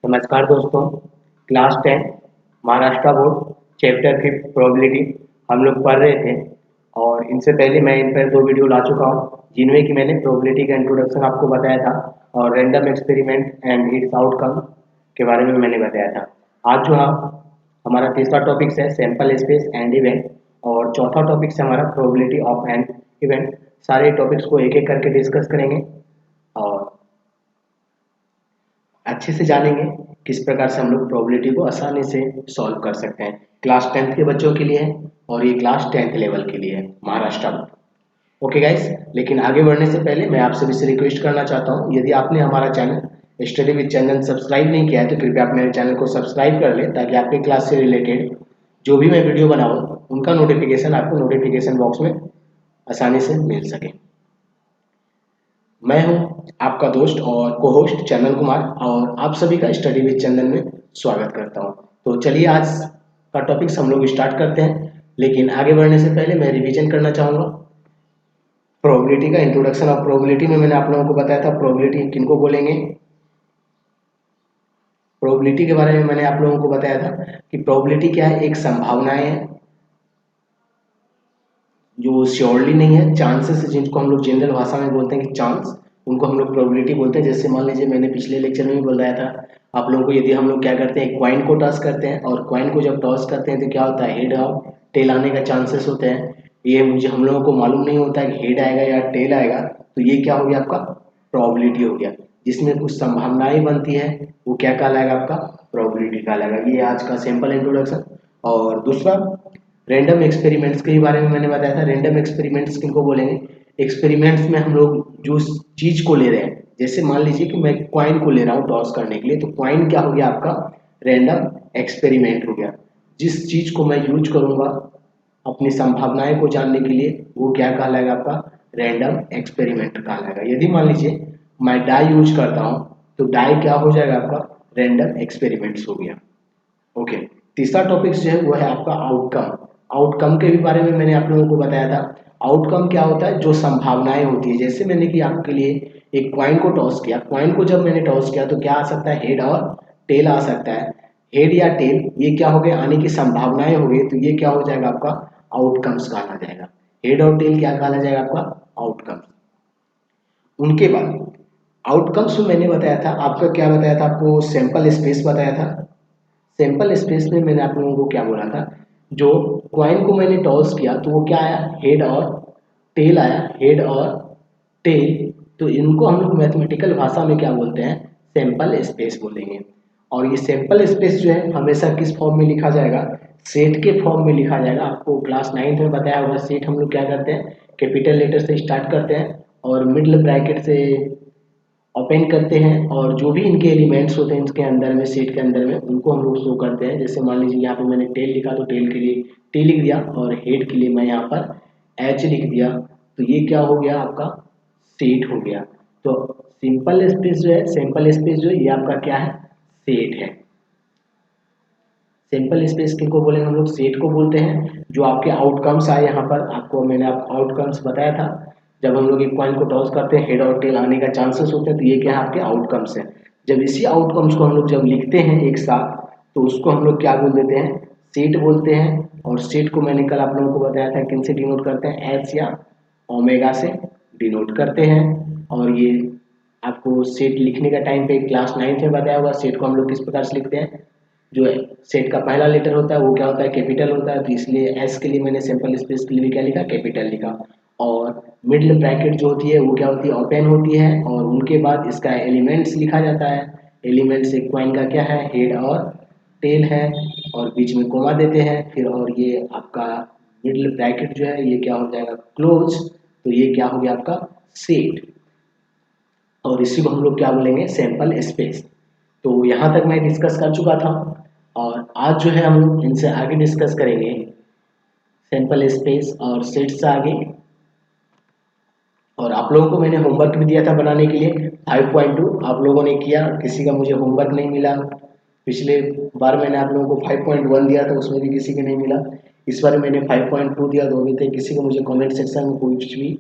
नमस्कार दोस्तों। Class 10 Maharashtra board chapter 5 probability हम लोग पढ़ रहे थे और इनसे पहले मैं इन पर 2 वीडियो ला चुका हूँ जिनमें कि मैंने प्रोबेबिलिटी का इंट्रोडक्शन आपको बताया था और random experiment and it's outcome के बारे में मैंने बताया था। आज जो हमारा तीसरा टॉपिक है सैंपल स्पेस एंड इवेंट और चौथा टॉपिक है हमारा प्रोबेबिलिटी ऑफ एन इवेंट। सारे टॉपिक्स को एक एक करके डिस्कस करेंगे और अच्छे से जानेंगे किस प्रकार से हम लोग प्रोबेबिलिटी को आसानी से सॉल्व कर सकते हैं। क्लास 10th के बच्चों के लिए है और ये क्लास 10th लेवल के लिए है महाराष्ट्र में। ओके गाइस, लेकिन आगे बढ़ने से पहले मैं आप सभी से रिक्वेस्ट करना चाहता हूँ, यदि आपने हमारा channel study with channel subscribe नहीं किया है तो कृपया आप मेरे चैनल को सब्सक्राइब कर लें ताकि आपके क्लास से रिलेटेड जो भी मैं वीडियो बनाऊँ उनका नोटिफिकेशन आपको नोटिफिकेशन बॉक्स में आसानी से मिल सके। मैं हूं आपका दोस्त और को-होस्ट चंदन कुमार और आप सभी का स्टडी विद चंदन में स्वागत करता हूं। तो चलिए आज का टॉपिक हम लोग स्टार्ट करते हैं, लेकिन आगे बढ़ने से पहले मैं रिवीजन करना चाहूँगा प्रोबेबिलिटी का इंट्रोडक्शन। ऑफ प्रोबेबिलिटी में मैंने आप लोगों को बताया था प्रोबेबिलिटी किनको बोलेंगे। प्रोबेबिलिटी के बारे में मैंने आप लोगों को बताया था कि प्रोबेबिलिटी क्या है, एक संभावनाएं है जो श्योरली नहीं है, चांसेस जिनको हम लोग जनरल भाषा में बोलते हैं कि चांस, उनको हम लोग प्रोबेबिलिटी बोलते हैं। जैसे मान लीजिए मैंने पिछले लेक्चर में भी बताया था आप लोगों को, यदि हम लोग क्या करते हैं कॉइन को टॉस करते हैं और कॉइन को जब टॉस करते हैं तो क्या होता है हेड और टेल आने का चांसेस होते हैं। ये मुझे हम लोगों को मालूम नहीं होता है कि हेड आएगा या टेल आएगा, तो ये क्या हो गया आपका प्रोबेबिलिटी हो गया। जिसमें कुछ संभावनाएं बनती है वो क्या कहलाएगा आपका प्रोबेबिलिटी कहलाएगा। ये आज का सिंपल इंट्रोडक्शन। और दूसरा रैंडम एक्सपेरिमेंट्स के बारे में मैंने बताया था। रैंडम एक्सपेरिमेंट्स किनको बोलेंगे, एक्सपेरिमेंट्स में हम लोग जो चीज को ले रहे हैं, जैसे मान लीजिए कि मैं कॉइन को ले रहा हूँ टॉस करने के लिए, तो कॉइन क्या हो गया आपका रैंडम एक्सपेरिमेंट हो गया। जिस चीज को मैं यूज करूंगा अपनी संभावनाएं को जानने के लिए वो क्या कहलाएगा आपका रैंडम एक्सपेरिमेंट कहलाएगा। यदि मान लीजिए मैं डाई यूज करता हूँ तो डाई क्या हो जाएगा आपका रैंडम एक्सपेरिमेंट्स हो गया। ओके, तीसरा टॉपिक जो है वो है आपका आउटकम। आउटकम के भी बारे में मैंने आप लोगों को बताया था। आउटकम क्या होता है, जो संभावनाएं होती है। जैसे मैंने कि आपके लिए एक कॉइन को टॉस किया, कॉइन को जब मैंने टॉस किया तो क्या आ सकता है हेड और टेल आ सकता है। हेड या टेल ये क्या हो गया आने की संभावनाएं हो गई, तो ये क्या हो जाएगा आपका आउटकम्स कहा जाएगा। हेड और टेल क्या कहा जाएगा आपका आउटकम्स। उनके बाद आउटकम्स में मैंने बताया था आपका क्या बताया था आपको सैंपल स्पेस बताया था। सैंपल स्पेस में मैंने आप लोगों को क्या बोला था, जो कॉइन को मैंने टॉस किया तो वो क्या आया हेड और टेल आया, हेड और टेल। तो इनको हम लोग मैथमेटिकल भाषा में क्या बोलते हैं सैंपल स्पेस बोलेंगे। और ये सैंपल स्पेस जो है हमेशा किस फॉर्म में लिखा जाएगा, सेट के फॉर्म में लिखा जाएगा। आपको क्लास 9th में बताया होगा सेट हम लोग क्या करते हैं कैपिटल लेटर से स्टार्ट करते हैं और मिडिल ब्रैकेट से ओपन करते हैं और जो भी इनके एलिमेंट्स होते हैं इसके अंदर में सेट के अंदर में उनको हम लोग शो करते हैं। जैसे मान लीजिए यहाँ पे मैंने टेल लिखा तो टेल के लिए टी लिख दिया और हेड के लिए मैं यहाँ पर एच लिख दिया, तो ये क्या हो गया आपका सेट हो गया। तो सिंपल स्पेस जो है सैंपल स्पेस जो है ये आपका क्या है सेट है। सिंपल स्पेस किनको बोलेंगे हम लोग सेट को बोलते हैं। जो आपके आउटकम्स आए यहाँ पर आपको मैंने आउटकम्स बताया था, जब हम लोग एक कॉइन को टॉस करते हैं हेड और टेल आने का चांसेस होते हैं, तो ये क्या है आपके आउटकम्स है। जब इसी आउटकम्स को हम लोग जब लिखते हैं एक साथ तो उसको हम लोग क्या बोल देते हैं सेट बोलते हैं। और सेट को मैंने कल आप लोगों को बताया था किन से डिनोट करते हैं एच या ओमेगा से डिनोट करते हैं। और ये आपको सेट लिखने का टाइम पे क्लास 9th में बताया होगा सेट को हम लोग किस प्रकार से लिखते हैं। जो सेट का पहला लेटर होता है वो क्या होता है कैपिटल होता है, तो इसलिए एस के लिए मैंने सिंपल स्पेस के लिए भी क्या लिखा कैपिटल लिखा। और मिडिल ब्रैकेट जो होती है वो क्या होती है ओपन होती है और उनके बाद इसका एलिमेंट्स लिखा जाता है। एलिमेंट्स एक कॉइन का क्या है हेड और टेल है और बीच में कोमा देते हैं फिर, और ये आपका मिडिल ब्रैकेट जो है ये क्या हो जाएगा क्लोज, तो ये क्या हो गया आपका सेट। और इसी को हम लोग क्या बोलेंगे सैंपल स्पेस। तो यहाँ तक मैं डिस्कस कर चुका था और आज जो है हम लोग इनसे आगे डिस्कस करेंगे सैंपल स्पेस और सेट से आगे। और आप लोगों को मैंने होमवर्क भी दिया था बनाने के लिए 5.2, आप लोगों ने किया, किसी का मुझे होमवर्क नहीं मिला। पिछले बार मैंने आप लोगों को 5.1 दिया था उसमें भी किसी के नहीं मिला। इस बार मैंने 5.2 दिया तो अभी तक किसी को मुझे कमेंट सेक्शन में कुछ भी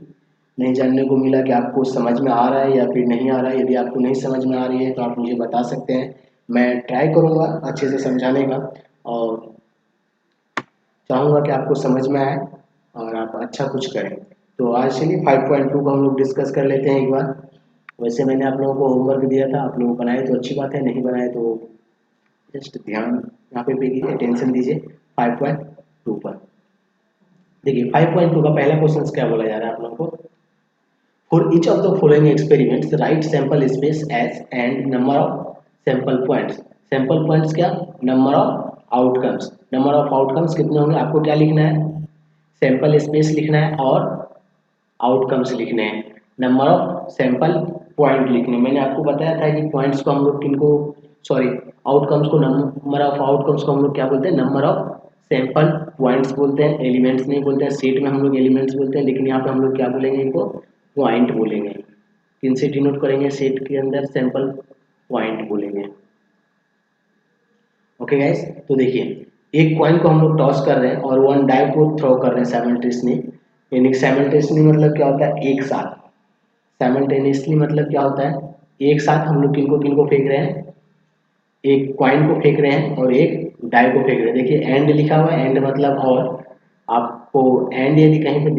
नहीं जानने को मिला कि आपको समझ में आ रहा है या फिर नहीं आ रहा है। यदि आपको नहीं समझ में आ रही है तो आप मुझे बता सकते हैं मैं ट्राई करूँगा अच्छे से समझाने का, और चाहूँगा कि आपको समझ में आए और आप अच्छा कुछ करें। तो आज चलिए 5.2 को हम लोग डिस्कस कर लेते हैं एक बार। वैसे मैंने आप लोगों को होमवर्क दिया था, आप लोग बनाए तो अच्छी बात है, नहीं बनाए तो जस्ट ध्यान यहाँ पे कीजिए, अटेंशन दीजिए 5.2 पर। देखिए 5.2 का पहला क्वेश्चन क्या बोला जा रहा है आप लोगों को, for each of the following experiments write sample space S and number of sample points. Sample points क्या, number of outcomes. Number of outcomes कितने होंगे, आपको क्या लिखना है, सैंपल स्पेस लिखना है और आउटकम्स लिखने हैं। नंबर ऑफ सैंपल पॉइंट लिखने, मैंने आपको बताया था कि पॉइंट्स को हम लोग किनको, सॉरी आउटकम्स को, नंबर ऑफ आउटकम्स को हम लोग क्या बोलते हैं, नंबर ऑफ सैंपल पॉइंट्स बोलते हैं, एलिमेंट्स नहीं बोलते हैं। सेट में हम लोग एलिमेंट्स बोलते हैं, लेकिन यहाँ पे हम लोग क्या बोलेंगे, इनको पॉइंट बोलेंगे। किन से डिनोट करेंगे, सेट के अंदर सैंपल पॉइंट बोलेंगे। ओके गाइस, तो देखिए एक कॉइन को हम लोग टॉस कर रहे हैं और वन डाई को थ्रो कर रहे हैं साइमल्टेनियसली। यानी साइमल्टेनियसली मतलब क्या होता है, एक साथ। साइमल्टेनियसली मतलब क्या होता है, एक साथ हम लोग किनको किनको फेंक रहे हैं, एक कॉइन को फेंक रहे हैं और एक डाई को फेंक रहे हैं। देखिए एंड लिखा हुआ है, एंड मतलब और, आपको एंड यदि कहीं पे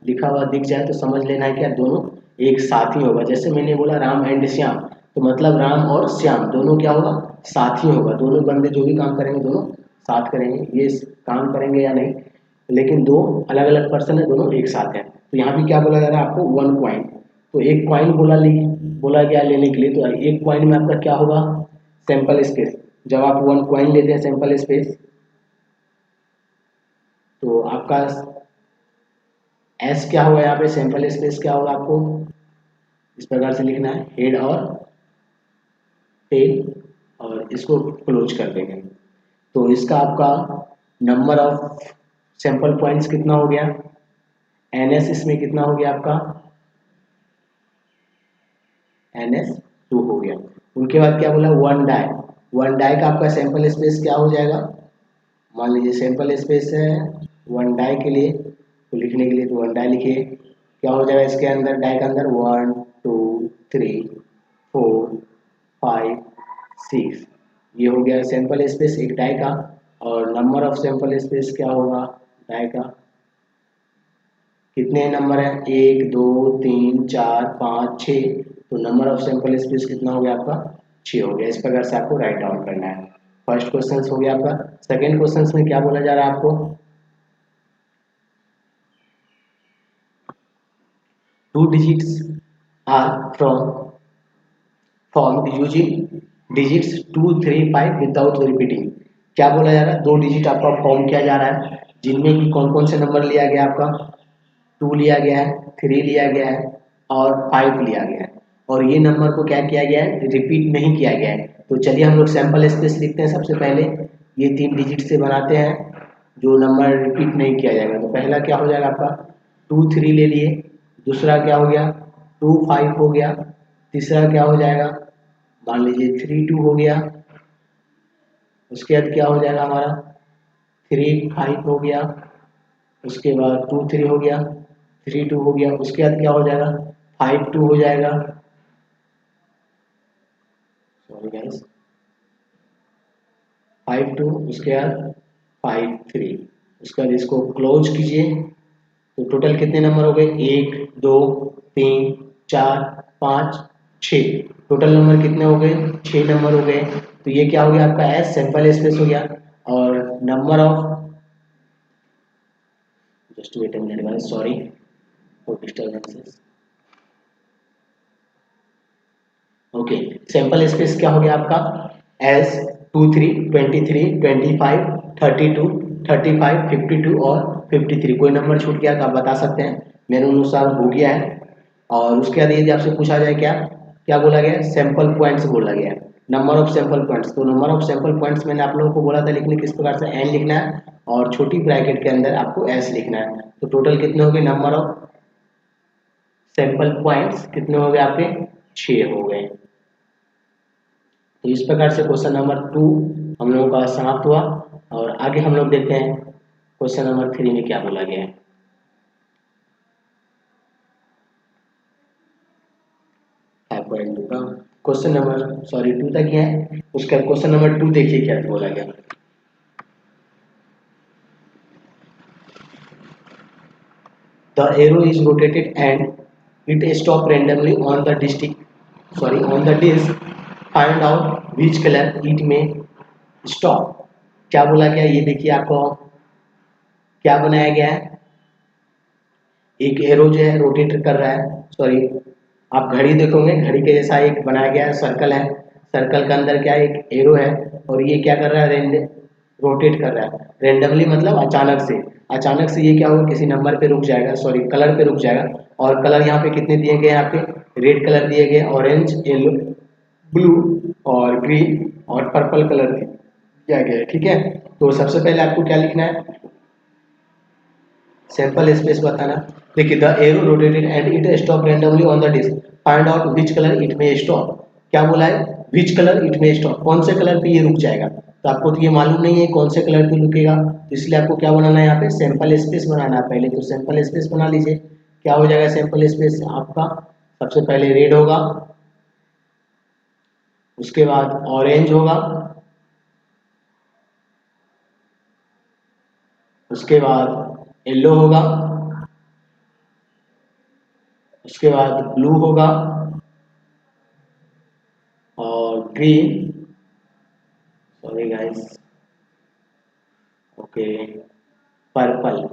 लिखा हुआ दिख जाए तो समझ लेना है कि दोनों एक साथ ही होगा। जैसे मैंने बोला राम एंड श्याम, तो मतलब राम और श्याम दोनों क्या होगा, साथ ही होगा। दोनों बंदे जो भी काम करेंगे दोनों साथ करेंगे, ये काम करेंगे या नहीं, लेकिन दो अलग अलग पर्सन है, दोनों एक साथ है। तो यहाँ भी क्या बोला जा रहा है आपको, वन कॉइन। तो एक कॉइन बोला गया लेने के लिए, तो एक कॉइन में आपका क्या होगा, सैंपल स्पेस। जब आप वन कॉइन लेते हैं सैंपल स्पेस, तो आपका एस क्या होगा, यहाँ पे सैंपल स्पेस क्या होगा, आपको इस प्रकार से लिखना है, हेड और टेल, और इसको क्लोज कर देंगे। तो इसका आपका नंबर ऑफ सैंपल पॉइंट्स कितना हो गया, एनएस इसमें कितना हो गया आपका, NS2 हो गया। उनके बाद क्या बोला, वन डाई। वन डाई का आपका सैंपल स्पेस क्या हो जाएगा, मान लीजिए सैंपल स्पेस है वन डाई के लिए, तो लिखने के लिए तो वन डाई लिखिए। क्या हो जाएगा इसके अंदर, डाई के अंदर 1 2 3 4 5 6, ये हो गया सैंपल स्पेस एक डाई का। और नंबर ऑफ सैंपल स्पेस क्या होगा डाई का, कितने नंबर है, 1 2 3 4 5 6, तो नंबर ऑफ सैंपल स्पेस कितना हो गया आपका, 6 हो गया। इस प्रकार से आपको राइट डाउन करना है। फर्स्ट क्वेश्चन हो गया आपका। सेकेंड क्वेश्चन में क्या बोला जा रहा है आपको, two digits are form using digits 2 3 5 without repeating. क्या बोला जा रहा है, दो डिजिट आपका फॉर्म किया जा रहा है, जिनमें कि कौन कौन से नंबर लिया गया आपका, 2 लिया गया है, 3 लिया गया है और 5 लिया गया है। और ये नंबर को क्या किया गया है, रिपीट नहीं किया गया है। तो चलिए हम लोग सैंपल स्पेस लिखते हैं सबसे पहले, ये 3 डिजिट से बनाते हैं जो नंबर रिपीट नहीं किया जाएगा। तो पहला क्या हो जाएगा आपका, 2 3 ले लिए, दूसरा क्या हो गया 2 5 हो गया, तीसरा क्या हो जाएगा, मान लीजिए 3 2 हो गया, उसके बाद क्या हो जाएगा हमारा 3 5 हो गया, उसके बाद 2 3 हो गया, 3 2 हो गया, उसके बाद क्या हो जाएगा 5 2 हो जाएगा, सॉरी गाइस 5 2, उसके बाद 5 3, उसके बाद इसको क्लोज कीजिए। तो टोटल कितने नंबर हो गए, 1 2 3 4 5 6, टोटल नंबर कितने हो गए, 6 नंबर हो गए। तो ये क्या हो गया आपका एस सैंपल स्पेस हो गया। और number of, just wait a minute guys, sorry for disturbances. Okay, sample space क्या हो गया आपका, एस 2 3 23 25 32 35 52 और 53। कोई नंबर छूट गया तो आप बता सकते हैं, मेरे अनुसार हो गया है। और उसके बाद यदि आपसे पूछा जाए क्या क्या बोला गया, सैंपल पॉइंट्स बोला गया, नंबर ऑफ सैंपल पॉइंट्स। तो नंबर ऑफ सैंपल पॉइंट्स मैंने आप लोगों को बोला था लिखने किस प्रकार से, एन लिखना है और छोटी ब्रैकेट के अंदर आपको एस लिखना है। तो टोटल कितने हो गए, नंबर ऑफ सैंपल पॉइंट्स कितने हो गए आपके, 6 हो गए। तो इस प्रकार से क्वेश्चन नंबर 2 हम लोगों का समाप्त हुआ। और आगे हम लोग देखते हैं क्वेश्चन नंबर 3 में क्या बोला गया है। 5.2 का क्वेश्चन नंबर सॉरी 2 तक ही है। उसका क्वेश्चन नंबर 2 देखिए क्या बोला गया। The arrow is rotated and it stop randomly on the on the disc, find out which colour it may stop. क्या बोला गया ये देखिए, आपको क्या बनाया गया है, एक एरो जो है रोटेट कर रहा है, सॉरी आप घड़ी देखोगे, घड़ी के जैसा एक बनाया गया है, सर्कल है, सर्कल के अंदर क्या है एक एरो है, और ये क्या कर रहा है रोटेट कर रहा है रेंडमली, मतलब अचानक से। अचानक से ये क्या होगा, किसी नंबर पे रुक जाएगा, सॉरी कलर पे रुक जाएगा। और कलर यहाँ पे कितने दिए गए, यहाँ पे रेड कलर दिए गए, ऑरेंज, येलो, ब्लू और ग्रीन और पर्पल कलर दिया गया है, ठीक है। तो सबसे पहले आपको क्या लिखना है, सैंपल स्पेस बताना। देखिए the arrow rotated and it stop randomly on the disc, find out which colour it may stop. क्या बोला है, which colour it may stop, कौन से कलर पे ये रुक जाएगा। तो आपको तो ये मालूम नहीं है कौन से कलर पे रुकेगा, तो इसलिए आपको क्या बनाना है, यहाँ पे सैंपल स्पेस बनाना है पहले। तो सैंपल स्पेस बना लीजिए। क्या हो जाएगा सैंपल स्पेस आपका, सबसे पहले रेड होगा, उसके बाद ऑरेंज होगा, उसके बाद येलो होगा, उसके बाद ब्लू होगा और green, sorry guys, okay, purple.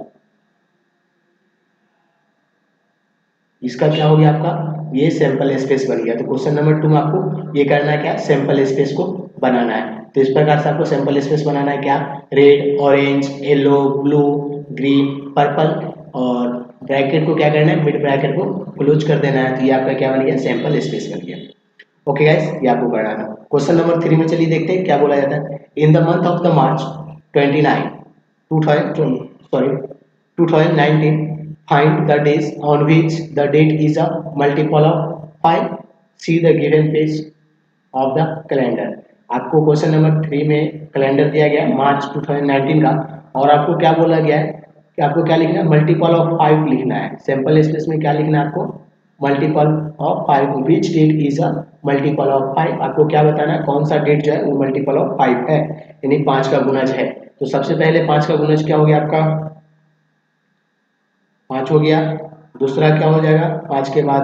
इसका क्या हो गया आपका, ये सैंपल स्पेस बन गया। तो क्वेश्चन नंबर 2 में आपको ये करना है क्या, सैंपल स्पेस को बनाना है। तो इस प्रकार से आपको सैंपल स्पेस बनाना है क्या, red, orange, yellow, blue, green, purple, और ब्रैकेट को क्या करना है, मिड ब्रैकेट को क्लोज कर देना है। तो ये आपका क्या बन गया, सैंपल स्पेस बन गया। ओके गाइस, ये आपको करना था। क्वेश्चन नंबर 3 में चलिए देखते हैं क्या बोला जाता है। In the month of the March 29 2020 sorry 2019, find the days on which the date is a multiple of 5, see the given page of the calendar। आपको क्वेश्चन नंबर 3 में कैलेंडर दिया गया है मार्च 2019 का, और आपको क्या बोला गया है कि आपको क्या लिखना है, मल्टीपल ऑफ 5 लिखना है। सैंपल स्पेस में क्या लिखना है आपको, multiple of 5, which date is a multiple of 5। आपको क्या बताना है, कौन सा डेट जो है वो मल्टीपल ऑफ 5 है, यानी 5 का गुणज है। तो सबसे पहले 5 का गुणज क्या हो गया आपका, 5 हो गया। दूसरा क्या हो जाएगा, 5 के बाद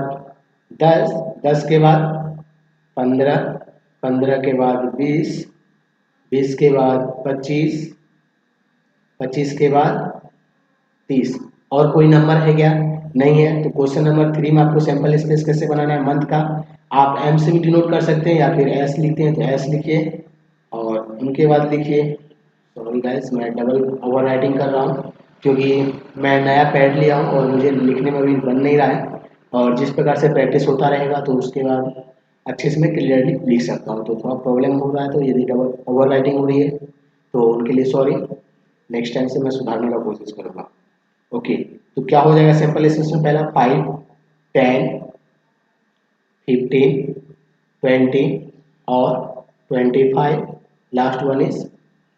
10, 10 के बाद 15, 15 के बाद 20, 20 के बाद 25, 25 के बाद 30। और कोई नंबर है क्या, नहीं है। तो क्वेश्चन नंबर 3 में आपको सैंपल स्पेस कैसे बनाना है, मंथ का आप एम से भी डिनोट कर सकते हैं, या फिर एस लिखते हैं तो एस लिखिए, और उनके बाद लिखिए, सॉरी गाइस मैं डबल ओवर राइटिंग कर रहा हूँ क्योंकि मैं नया पैड लिया हूँ और मुझे लिखने में अभी बन नहीं रहा है, और जिस प्रकार से प्रैक्टिस होता रहेगा तो उसके बाद अच्छे से मैं क्लियरली लिख सकता हूँ। तो थोड़ा प्रॉब्लम हो रहा है, तो यदि डबल ओवर राइटिंग हो रही है तो उनके लिए सॉरी, नेक्स्ट टाइम से मैं सुधारने का कोशिश करूँगा। ओके, तो क्या हो जाएगा सैंपल स्पेस में, पहला 5, 10, 15, 20 और 25, लास्ट वन इज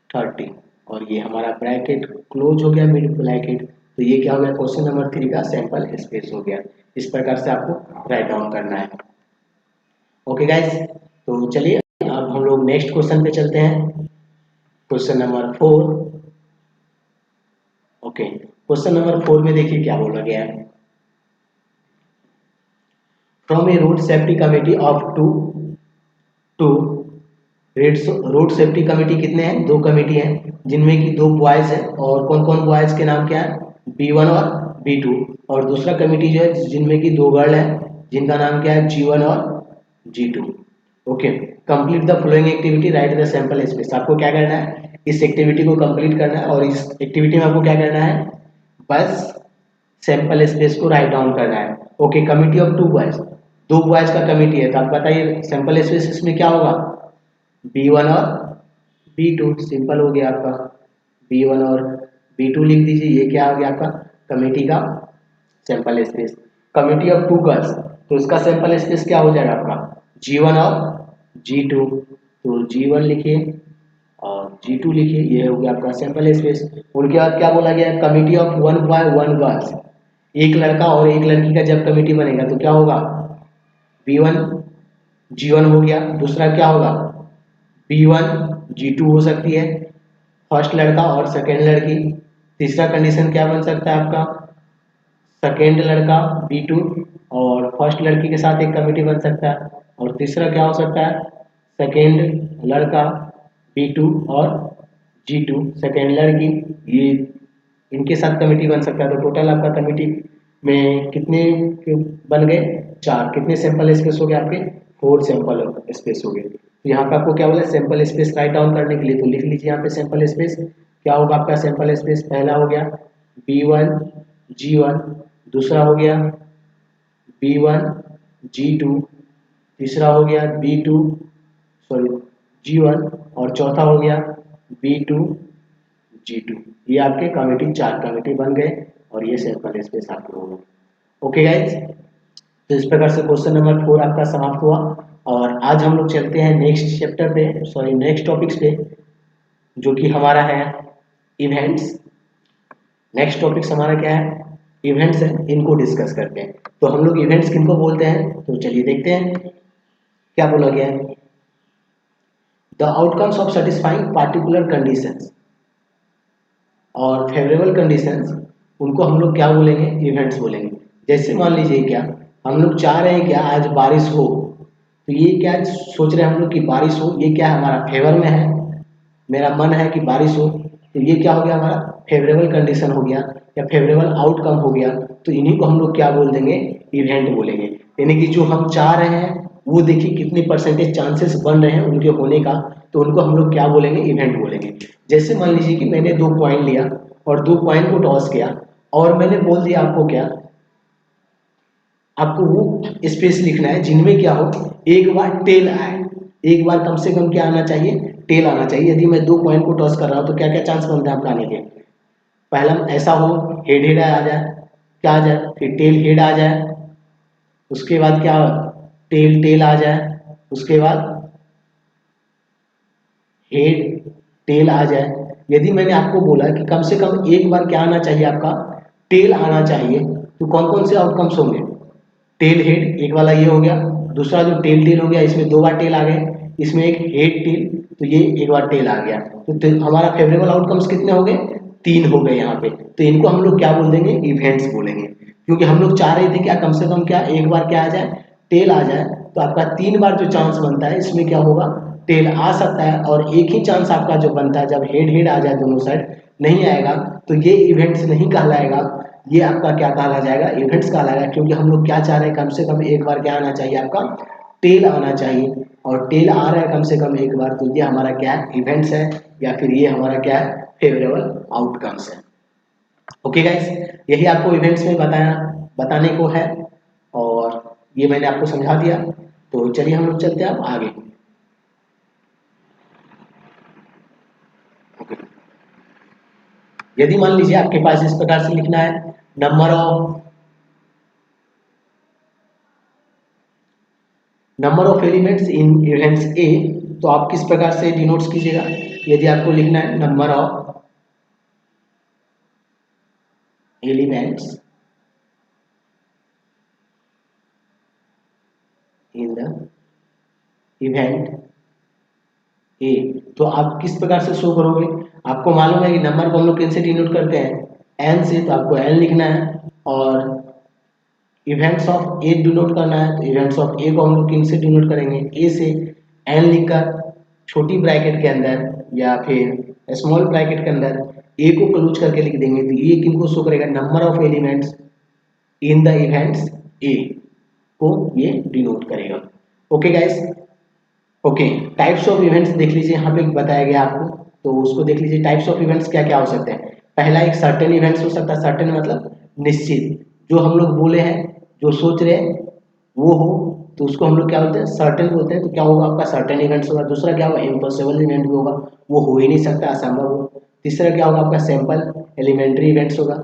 30, और ये हमारा ब्रैकेट क्लोज हो गया, मिड ब्रैकेट। तो ये क्या हो गया, क्वेश्चन नंबर 3 का सैंपल स्पेस हो गया। इस प्रकार से आपको राइट डाउन करना है। ओके गाइस, तो चलिए अब हम लोग नेक्स्ट क्वेश्चन पे चलते हैं, question number 4। Okay, question number 4 में देखिए क्या बोला गया है। From a road safety committee of two road safety committee कितने हैं, 2 कमेटी हैं, जिनमें कि 2 बॉयज हैं, और कौन कौन बॉयज के नाम क्या है, B1 और B2। और दूसरा कमेटी जो है जिनमें कि 2 गर्ल हैं, जिनका नाम क्या है, G1 और G2। Okay, complete the following activity, right the sample space. आपको क्या करना है, इस एक्टिविटी को कंप्लीट करना है, और इस एक्टिविटी में आपको क्या करना है, बस सैंपल स्पेस को राइट डाउन करना है। Okay, committee of 2 boys, 2 boys का कमिटी है, तो आप बताइए सैंपल स्पेस इसमें क्या होगा, B1 और B2, सिंपल हो गया आपका, B1 और B2 लिख दीजिए। ये क्या हो गया आपका कमेटी का sample space. Committee of 2 girls, तो इसका सैंपल स्पेस क्या हो जाएगा आपका, G1 और G2। तो G1 लिखिए और G2 लिखिए, ये हो गया आपका सैंपल स्पेस। उनके बाद क्या बोला गया, कमेटी ऑफ 1 बॉय 1 गर्ल्स, एक लड़का और एक लड़की का जब कमेटी बनेगा तो क्या होगा, B1 G1 हो गया। दूसरा क्या होगा, B1 G2 हो सकती है, फर्स्ट लड़का और सेकेंड लड़की। तीसरा कंडीशन क्या बन सकता है आपका, सेकेंड लड़का B2 और फर्स्ट लड़की के साथ एक कमिटी बन सकता है। और तीसरा क्या हो सकता है, सेकेंड लड़का B2 और G2 सेकेंड लड़की, ये इनके साथ कमिटी बन सकता है। तो टोटल आपका कमिटी में कितने बन गए, 4। कितने सैंपल स्पेस हो गए आपके, 4 सैंपल स्पेस हो गए। तो यहाँ पे आपको क्या बोला, सैंपल स्पेस राइट डाउन करने के लिए, तो लिख लीजिए यहाँ पे सैंपल स्पेस क्या होगा आपका। सैंपल स्पेस पहला हो गया B1 G1, दूसरा हो गया B1 G2, तीसरा हो गया B2 सॉरी G1 और चौथा हो गया B2 G2। ये आपके कमिटी 4 कमिटी बन गए और ये सैंपल स्पेस आपके हो गए। ओके गाइज, तो इस प्रकार से क्वेश्चन नंबर 4 आपका समाप्त हुआ। और आज हम लोग चलते हैं नेक्स्ट चैप्टर पे, सॉरी नेक्स्ट टॉपिक्स पे, जो कि हमारा है इवेंट्स। नेक्स्ट टॉपिक्स हमारा क्या है, इवेंट्स है, इनको डिस्कस करते हैं। तो हम लोग इवेंट्स किनको बोलते हैं, तो चलिए देखते हैं क्या बोला गया है। The outcomes of satisfying particular conditions और फेवरेबल कंडीशंस, उनको हम लोग क्या बोलेंगे, इवेंट्स बोलेंगे। जैसे मान लीजिए क्या हम लोग चाह रहे हैं क्या आज बारिश हो, तो ये क्या सोच रहे हैं हम लोग कि बारिश हो, ये क्या हमारा फेवर में है, मेरा मन है कि बारिश हो, तो ये क्या हो गया हमारा फेवरेबल कंडीशन हो गया या फेवरेबल आउटकम हो गया। तो इन्हीं को हम लोग क्या बोल देंगे, इवेंट बोलेंगे। यानी कि जो हम चाह रहे हैं वो देखिए कितने परसेंटेज चांसेस बन रहे हैं उनके होने का, तो उनको हम लोग क्या बोलेंगे, इवेंट बोलेंगे। जैसे मान लीजिए कि मैंने 2 कॉइन लिया और 2 कॉइन को टॉस किया और मैंने बोल दिया आपको क्या, आपको वो स्पेस लिखना है जिनमें क्या हो, एक बार टेल आए, एक बार कम से कम क्या आना चाहिए, टेल आना चाहिए। यदि मैं 2 कॉइन को टॉस कर रहा हूँ तो क्या क्या चांस बनता है आपका आने के, पहला ऐसा हो हेड हेड आ जाए, क्या आ जाए, फिर टेल हेड आ जाए, उसके बाद क्या टेल टेल आ जाए, उसके बाद हेड टेल आ जाए। यदि मैंने आपको बोला कि कम से कम एक बार क्या आना चाहिए आपका, टेल आना चाहिए, तो कौन कौन से आउटकम्स होंगे, टेल हेड एक वाला ये हो गया, दूसरा जो टेल टेल हो गया इसमें 2 बार टेल आ गए, इसमें एक हेड टेल, तो ये एक बार टेल आ गया। तो हमारा फेवरेबल आउटकम्स कितने हो गए, 3 हो गए यहाँ पे। तो इनको हम लोग क्या बोल देंगे, इवेंट्स बोलेंगे। क्योंकि हम लोग चाह रहे थे क्या कम से कम क्या एक बार क्या आ जाए, टेल आ जाए। तो आपका 3 बार जो चांस बनता है इसमें क्या होगा, टेल आ सकता है। और एक ही चांस आपका जो बनता है जब हेड हेड आ जाए दोनों साइड नहीं आएगा, तो ये इवेंट्स नहीं कहलाएगा, ये आपका क्या कहला जाएगा, इवेंट्स कहलाएगा। क्योंकि हम लोग क्या चाह रहे हैं, कम से कम एक बार क्या आना चाहिए आपका, टेल आना चाहिए। और टेल आ रहा है कम से कम एक बार, तो ये हमारा क्या है, इवेंट्स है, या फिर ये हमारा क्या है, फेवरेबल आउटकम्स है। ओके गाइस, यही आपको इवेंट्स में बताने को है और ये मैंने आपको समझा दिया। तो चलिए हम लोग चलते हैं अब आगे। ओके, यदि मान लीजिए आपके पास इस प्रकार से लिखना है, number of elements in events ए, तो आप किस प्रकार से डिनोट्स कीजिएगा। यदि आपको लिखना है number of elements in the event A, तो आप किस प्रकार से शो करोगे। आपको मालूम है कि नंबर को हम लोग किन से डिनोट करते हैं, एन से, तो आपको एन लिखना है। और इवेंट्स ऑफ ए डिनोट करना है, तो इवेंट्स ऑफ ए को हम लोग किन से डिनोट करेंगे, ए से। एन लिखकर छोटी ब्रैकेट के अंदर या फिर स्मॉल ब्रैकेट के अंदर ए को क्लोज करके लिख देंगे, तो ये किनको शो करेगा, number of elements in the events A को ये डिनोट करेगा। Okay guys, okay, types of events देख लीजिए, यहाँ पे बताया गया आपको, तो उसको देख लीजिए। टाइप्स ऑफ इवेंट्स क्या क्या हो सकते हैं। पहला एक सर्टेन इवेंट्स हो सकता है, सर्टेन मतलब निश्चित, जो हम लोग बोले हैं, जो सोच रहे हैं वो हो, तो उसको हम लोग क्या बोलते हैं, सर्टेन बोलते हैं। तो क्या होगा आपका, सर्टेन इवेंट्स होगा। दूसरा क्या होगा, इम्पॉसिबल इवेंट भी होगा, वो हो ही नहीं सकता, असंभव हो। तीसरा क्या होगा आपका, सिंपल एलिमेंट्री इवेंट्स होगा,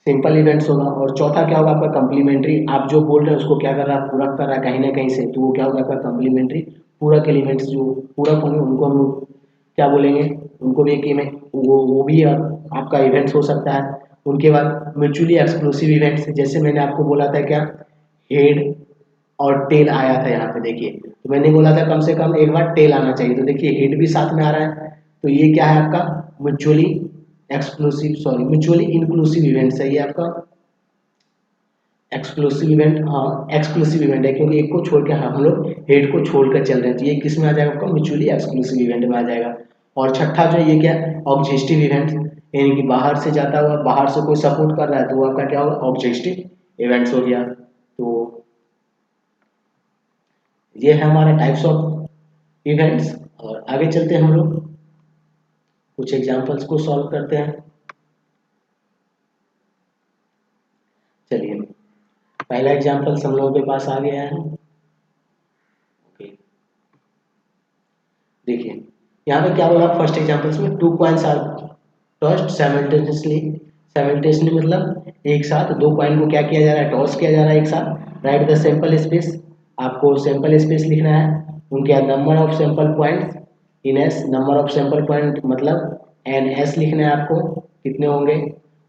सिंपल इवेंट्स होगा। और चौथा क्या होगा आपका, कम्प्लीमेंट्री, आप जो बोल रहे हैं उसको क्या कर रहा है, पूरक कर रहा है कहीं ना कहीं से, तो वो क्या होगा आपका कम्प्लीमेंट्री। पूरक एलिमेंट्स जो पूरक होंगे उनको हम लोग क्या बोलेंगे, उनको भी कि में वो भी आपका इवेंट्स हो सकता है। उनके बाद म्यूचुअली एक्सक्लूसिव इवेंट्स, जैसे मैंने आपको बोला था क्या, हेड और टेल आया था यहाँ पे देखिए, तो मैंने बोला था कम से कम एक बार टेल आना चाहिए, तो देखिए हेड भी साथ में आ रहा है, तो ये क्या है आपका mutually exclusive sorry mutually inclusive events है ये आपका एक्सक्लूसिव इवेंट। हाँ एक्सक्लूसिव इवेंट है क्योंकि एक को छोड़ के हम लोग हेड को छोड़कर चल रहे हैं, तो ये किस में आ जाएगा आपका म्यूचुअली एक्सक्लूसिव इवेंट में आ जाएगा। और छठा जो है ये क्या है ऑब्जेक्टिव इवेंट, यानी कि बाहर से जाता हुआ बाहर से कोई सपोर्ट कर रहा है तो वो आपका क्या होगा ऑब्जेक्टिव इवेंट्स हो गया। तो ये है हमारा टाइप्स ऑफ इवेंट्स। और आगे चलते हैं हम लोग कुछ एग्जांपल्स को सॉल्व करते हैं। चलिए पहला एग्जांपल हम लोगों के पास आ गया है। ओके देखिए यहाँ पे क्या बोला फर्स्ट एग्जांपल्स में 2 coins are tossed simultaneously. Simultaneously मतलब एक साथ दो कॉइन को क्या किया जा रहा है टॉस किया जा रहा है एक साथ। राइट द सैंपल स्पेस, आपको सैंपल स्पेस लिखना है, उनके number of sample points in S, number of sample point मतलब एन एस लिखना है आपको कितने होंगे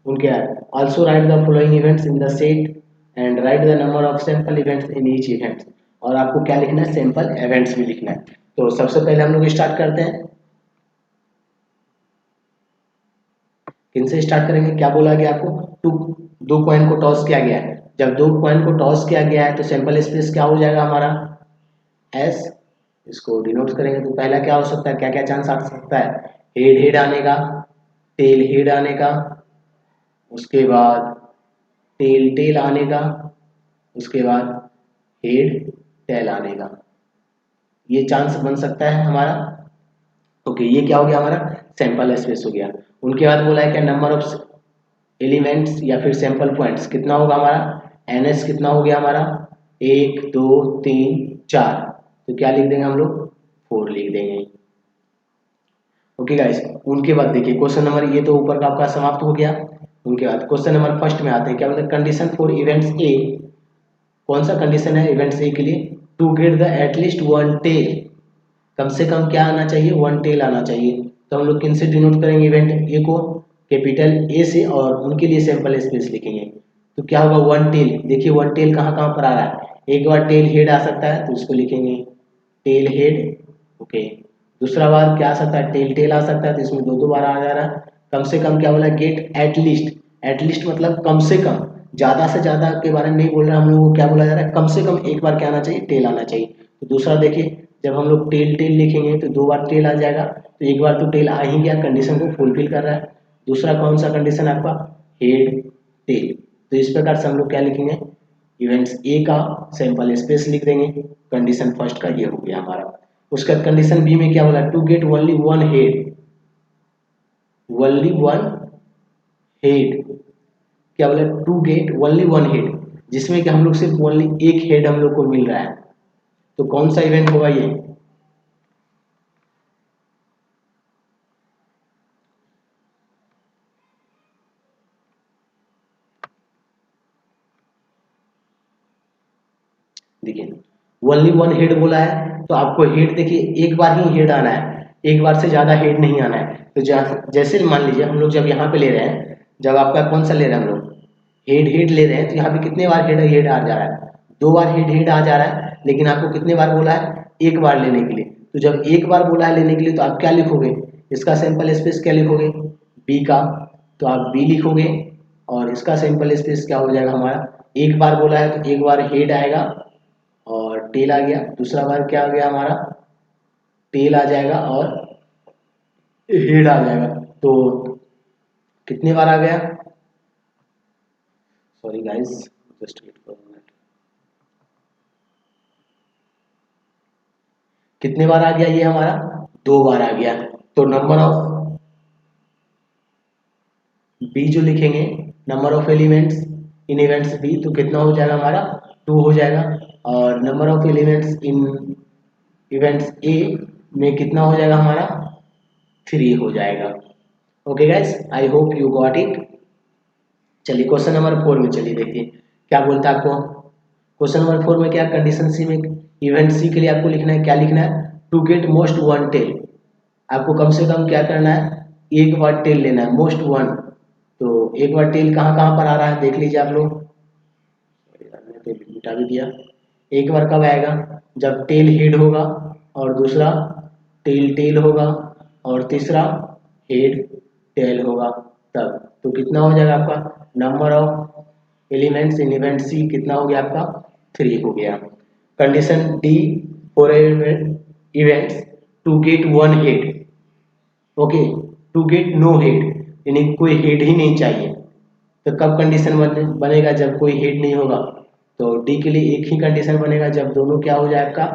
उनके। Also right the following events in the set and right the number of sample events in each event. और आपको क्या लिखना है सैंपल इवेंट्स भी लिखना है। तो सबसे पहले हम लोग स्टार्ट करते हैं, किनसे स्टार्ट करेंगे, क्या बोला गया आपको टू दो कॉइन को टॉस किया गया है। जब दो कॉइन को टॉस किया गया है तो सैंपल स्पेस क्या हो जाएगा हमारा एस, इसको डिनोट करेंगे। तो पहला क्या हो सकता है, क्या क्या चांस आ सकता है, हेड हेड आने का, टेल हेड आने का, उसके बाद टेल टेल आने का, उसके बाद हेड टेल आने का, ये चांस बन सकता है हमारा। ओके ये क्या हो गया हमारा सैंपल स्पेस हो गया। उनके बाद बोला है क्या नंबर ऑफ एलिमेंट्स या फिर सैंपल पॉइंट्स कितना होगा हमारा एन एस कितना हो गया हमारा 1 2 3 4, तो क्या लिख देंगे हम लोग 4 लिख देंगे। ओके गाइस उनके बाद देखिए क्वेश्चन नंबर ये तो ऊपर का आपका समाप्त हो गया। उनके बाद क्वेश्चन नंबर फर्स्ट में आते हैं, क्या बोलते हैं कंडीशन फॉर इवेंट्स ए, कौन सा कंडीशन है इवेंट्स ए के लिए to get the at least one tail, कम से कम क्या आना चाहिए वन टेल आना चाहिए। तो हम लोग किन से डिनोट करेंगे इवेंट ए को कैपिटल ए से और उनके लिए सैंपल स्पेस लिखेंगे। तो क्या होगा वन टेल, देखिए वन टेल कहाँ कहाँ पर आ रहा है, एक बार टेल हेड आ सकता है तो इसको लिखेंगे टेल हेड। ओके दूसरा बार क्या आ सकता है टेल टेल आ सकता है तो इसमें दो दो बार आ जा रहा है। कम से कम क्या बोला गेट एटलीस्ट, एटलीस्ट मतलब कम से कम, ज़्यादा से ज़्यादा के बारे में नहीं बोल रहा हम लोग को, क्या बोला जा रहा है कम से कम एक बार क्या आना चाहिए टेल आना चाहिए। तो दूसरा देखिए जब हम लोग टेल टेल लिखेंगे तो दो बार टेल आ जाएगा, तो एक बार तो टेल आ ही गया कंडीशन को फुलफिल कर रहा है। दूसरा कौन सा कंडीशन आपका हेड टेल, तो इस प्रकार से हम लोग क्या लिखेंगे इवेंट्स ए का सैंपल स्पेस लिख देंगे। कंडीशन फर्स्ट का ये हो गया हमारा। उसका कंडीशन बी में क्या बोला to get only one head, only one head, क्या बोला to get only one head, जिसमें कि हम लोग सिर्फ ओनली एक हेड हम लोग को मिल रहा है। तो कौन सा इवेंट होगा ये, देखिए ओनली वन हेड बोला है तो आपको हेड देखिए एक बार ही हेड आना है, एक बार से ज़्यादा हेड नहीं आना है। तो जैसे मान लीजिए हम लोग जब यहाँ पे ले रहे हैं, जब आपका कौन सा ले रहे हैं हम लोग हेड हेड ले रहे हैं, तो यहाँ पे कितने बार हेड हेड आ जा रहा है, दो बार हेड हेड आ जा रहा है, लेकिन आपको कितने बार बोला है एक बार लेने के लिए। तो जब एक बार बोला है लेने के लिए तो आप क्या लिखोगे, इसका सैंपल स्पेस क्या लिखोगे बी का, तो आप बी लिखोगे और इसका सैंपल स्पेस क्या हो जाएगा हमारा, एक बार बोला है तो एक बार हेड आएगा और टेल आ गया, दूसरा बार क्या आ गया हमारा टेल आ जाएगा और हेड आ जाएगा। तो कितने बार आ गया, sorry guys just wait for minute, कितने बार आ गया ये हमारा दो बार आ गया। तो नंबर ऑफ बी जो लिखेंगे number of elements in events B, तो कितना हो जाएगा हमारा टू हो जाएगा, और number of elements in events A में कितना हो जाएगा हमारा थ्री हो जाएगा। Okay guys I hope you got it. चलिए क्वेश्चन नंबर 4 में चलिए देखिए क्या बोलता है आपको। क्वेश्चन नंबर 4 में क्या कंडीशन सी में इवेंट सी के लिए आपको लिखना है, क्या लिखना है to get most one tail, आपको कम से कम क्या करना है एक बार टेल लेना है मोस्ट वन। तो एक बार टेल कहाँ कहाँ पर आ रहा है देख लीजिए आप लोग, मिटा भी दिया, एक बार कब आएगा, जब टेल हेड होगा और दूसरा टेल टेल होगा और तीसरा हेड टेल होगा तब। तो कितना हो जाएगा आपका number of elements in event C कितना हो गया आपका 3 हो गया। Condition D for events to get one head, okay, to get no head, यानी कोई हेड ही नहीं चाहिए। तो कब कंडीशन बनेगा, जब कोई हेड नहीं होगा। तो डी के लिए एक ही कंडीशन बनेगा, जब दोनों क्या हो जाए आपका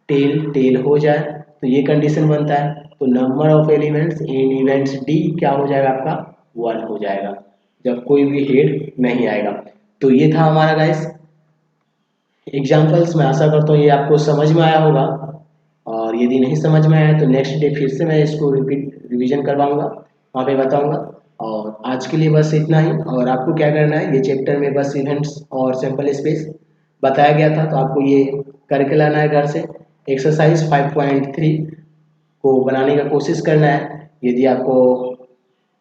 टेल टेल हो जाए, तो ये कंडीशन बनता है। तो number of elements in events D क्या हो जाएगा आपका 1 हो जाएगा, जब कोई भी हेड नहीं आएगा। तो ये था हमारा गाइस एग्जाम्पल्स। मैं आशा करता हूँ ये आपको समझ में आया होगा, और यदि नहीं समझ में आया तो नेक्स्ट डे फिर से मैं इसको रिवीजन करवाऊंगा, वहाँ पे बताऊंगा। और आज के लिए बस इतना ही। और आपको क्या करना है, ये चैप्टर में बस इवेंट्स और सैंपल स्पेस बताया गया था, तो आपको ये करके लाना है घर से। एक्सरसाइज 5.3 को बनाने का कोशिश करना है। यदि आपको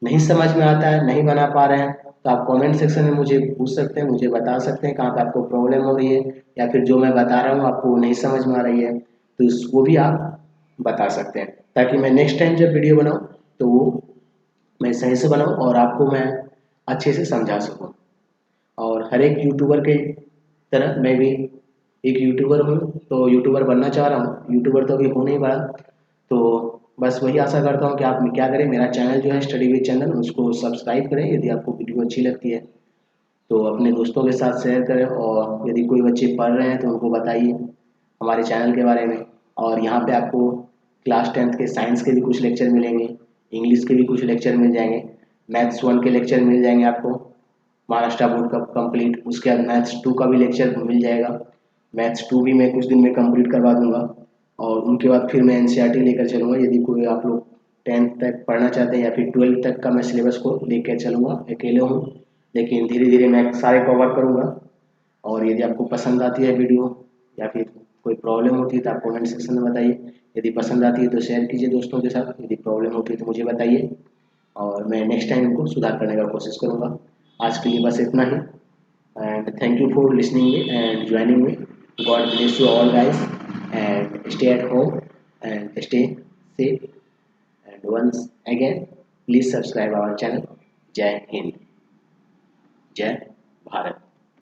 नहीं समझ में आता है, नहीं बना पा रहे हैं, तो आप कमेंट सेक्शन में मुझे पूछ सकते हैं, मुझे बता सकते हैं कहाँ पे आपको प्रॉब्लम हो रही है, या फिर जो मैं बता रहा हूँ आपको नहीं समझ में आ रही है, तो उसको भी आप बता सकते हैं, ताकि मैं नेक्स्ट टाइम जब वीडियो बनाऊँ तो वो मैं सही से बनाऊँ और आपको मैं अच्छे से समझा सकूँ। और हर एक यूट्यूबर के तरह मैं भी एक यूट्यूबर हूँ, तो यूट्यूबर बनना चाह रहा हूँ। यूट्यूबर तो अभी हो नहीं पड़ा, तो बस वही आशा करता हूँ कि आप क्या करें, मेरा चैनल जो है स्टडी विद चंदन, उसको सब्सक्राइब करें। यदि आपको वीडियो अच्छी लगती है तो अपने दोस्तों के साथ शेयर करें, और यदि कोई बच्चे पढ़ रहे हैं तो उनको बताइए हमारे चैनल के बारे में। और यहाँ पे आपको क्लास 10th के साइंस के भी कुछ लेक्चर मिलेंगे, इंग्लिश के भी कुछ लेक्चर मिल जाएंगे, मैथ्स 1 के लेक्चर मिल जाएंगे आपको, महाराष्ट्र बोर्ड का कंप्लीट। उसके बाद मैथ्स 2 का भी लेक्चर मिल जाएगा, मैथ्स 2 भी मैं कुछ दिन में कंप्लीट करवा दूंगा। और उनके बाद फिर मैं एनसीईआरटी लेकर चलूँगा, यदि कोई आप लोग 10th तक पढ़ना चाहते हैं, या फिर 12th तक का मैं सिलेबस को लेकर चलूँगा। अकेले हूँ, लेकिन धीरे धीरे मैं सारे कवर करूँगा। और यदि आपको पसंद आती है वीडियो, या फिर कोई प्रॉब्लम होती है तो आप कमेंट सेक्शन में बताइए। यदि पसंद आती है तो शेयर कीजिए दोस्तों के साथ, यदि प्रॉब्लम होती है तो मुझे बताइए, और मैं नेक्स्ट टाइम इनको सुधार करने का कोशिश करूँगा। आज के लिए बस इतना ही, and thank you for listening me and joining me. God bless you all guys, and stay at home and stay safe, and once again please subscribe our channel. Jai Hind, Jai Bharat.